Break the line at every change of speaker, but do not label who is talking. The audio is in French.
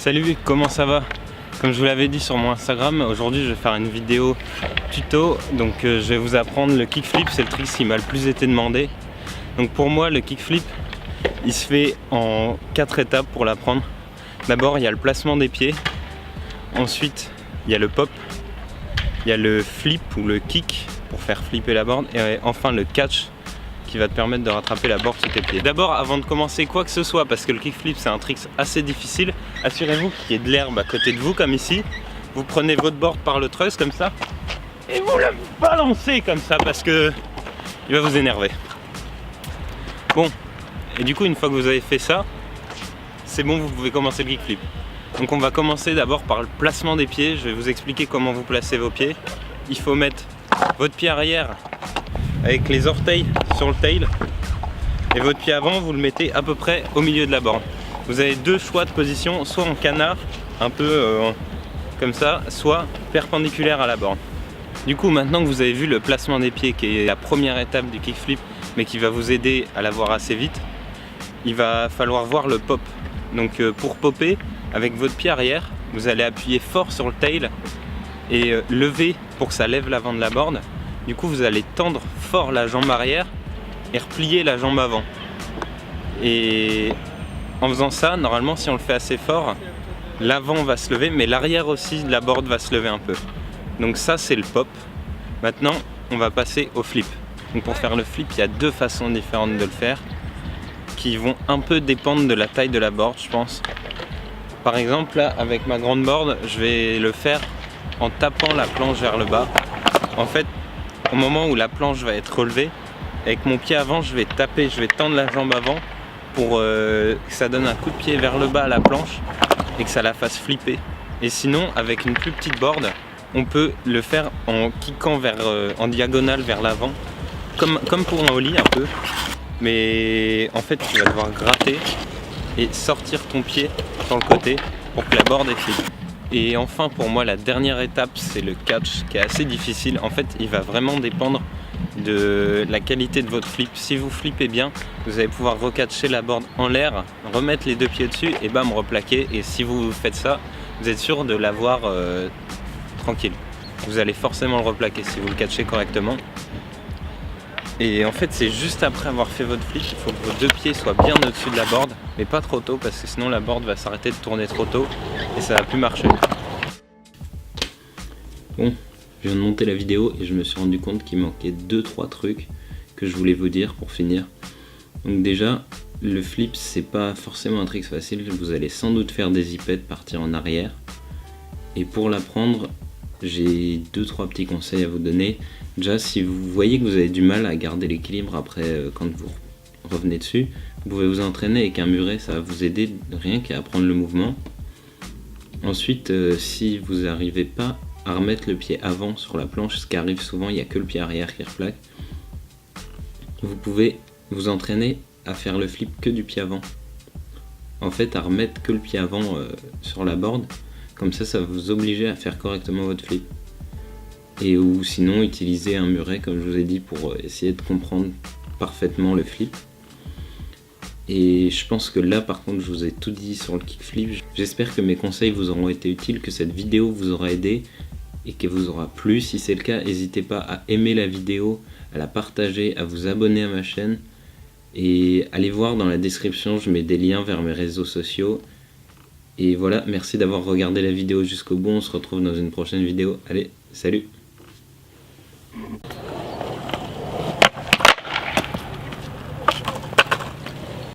Salut, comment ça va? Comme je vous l'avais dit sur mon Instagram, aujourd'hui je vais faire une vidéo tuto. Donc je vais vous apprendre le kickflip, c'est le trick qui m'a le plus été demandé. Donc pour moi le kickflip, il se fait en 4 étapes pour l'apprendre. D'abord il y a le placement des pieds, ensuite il y a le pop, il y a le flip ou le kick pour faire flipper la board, et enfin le catch qui va te permettre de rattraper la board sous tes pieds. D'abord, avant de commencer quoi que ce soit, parce que le kickflip c'est un trick assez difficile, assurez-vous qu'il y ait de l'herbe à côté de vous comme ici. Vous prenez votre board par le truss comme ça et vous le balancez comme ça parce que il va vous énerver. Bon, et du coup une fois que vous avez fait ça, c'est bon, vous pouvez commencer le kickflip. Donc on va commencer d'abord par le placement des pieds. Je vais vous expliquer comment vous placez vos pieds. Il faut mettre votre pied arrière avec les orteils sur le tail et votre pied avant vous le mettez à peu près au milieu de la borne. Vous avez deux choix de position, soit en canard un peu comme ça, soit perpendiculaire à la borne. Du coup maintenant que vous avez vu le placement des pieds qui est la première étape du kickflip mais qui va vous aider à l'avoir assez vite, il va falloir voir le pop. Donc pour popper avec votre pied arrière, vous allez appuyer fort sur le tail et lever pour que ça lève l'avant de la borne. Du coup vous allez tendre fort la jambe arrière et replier la jambe avant. Et en faisant ça, normalement si on le fait assez fort, l'avant va se lever mais l'arrière aussi de la board va se lever un peu. Donc ça c'est le pop. Maintenant on va passer au flip. Donc pour faire le flip, il y a deux façons différentes de le faire qui vont un peu dépendre de la taille de la board, je pense. Par exemple là avec ma grande board, je vais le faire en tapant la planche vers le bas. En fait, au moment où la planche va être relevée, avec mon pied avant, je vais taper, je vais tendre la jambe avant pour que ça donne un coup de pied vers le bas à la planche et que ça la fasse flipper. Et sinon, avec une plus petite board, on peut le faire en kickant en diagonale vers l'avant, comme pour un ollie un peu. Mais en fait, tu vas devoir gratter et sortir ton pied sur le côté pour que la board est flip. Et enfin pour moi la dernière étape c'est le catch qui est assez difficile. En fait il va vraiment dépendre de la qualité de votre flip. Si vous flippez bien, vous allez pouvoir recatcher la board en l'air, remettre les deux pieds dessus et bam, replaquer. Et si vous faites ça, vous êtes sûr de l'avoir tranquille. Vous allez forcément le replaquer si vous le catchez correctement. Et en fait c'est juste après avoir fait votre flip, il faut que vos deux pieds soient bien au-dessus de la board, mais pas trop tôt parce que sinon la board va s'arrêter de tourner trop tôt et ça va plus marcher. Bon, je viens de monter la vidéo et je me suis rendu compte qu'il manquait 2-3 trucs que je voulais vous dire pour finir. Donc déjà, le flip c'est pas forcément un trick facile, vous allez sans doute faire des zipettes, partir en arrière. Et pour l'apprendre, j'ai 2-3 petits conseils à vous donner. Déjà, si vous voyez que vous avez du mal à garder l'équilibre après quand vous revenez dessus, vous pouvez vous entraîner avec un muret, ça va vous aider rien qu'à apprendre le mouvement. Ensuite, si vous n'arrivez pas à remettre le pied avant sur la planche, ce qui arrive souvent, il n'y a que le pied arrière qui replaque, vous pouvez vous entraîner à faire le flip que du pied avant. En fait, à remettre que le pied avant sur la board, comme ça, ça va vous obliger à faire correctement votre flip. Et ou sinon utiliser un muret comme je vous ai dit pour essayer de comprendre parfaitement le flip. Et je pense que là par contre je vous ai tout dit sur le kickflip. J'espère que mes conseils vous auront été utiles, que cette vidéo vous aura aidé et qu'elle vous aura plu. Si c'est le cas, n'hésitez pas à aimer la vidéo, à la partager, à vous abonner à ma chaîne et allez voir dans la description, je mets des liens vers mes réseaux sociaux. Et voilà, merci d'avoir regardé la vidéo jusqu'au bout, on se retrouve dans une prochaine vidéo. Allez, salut!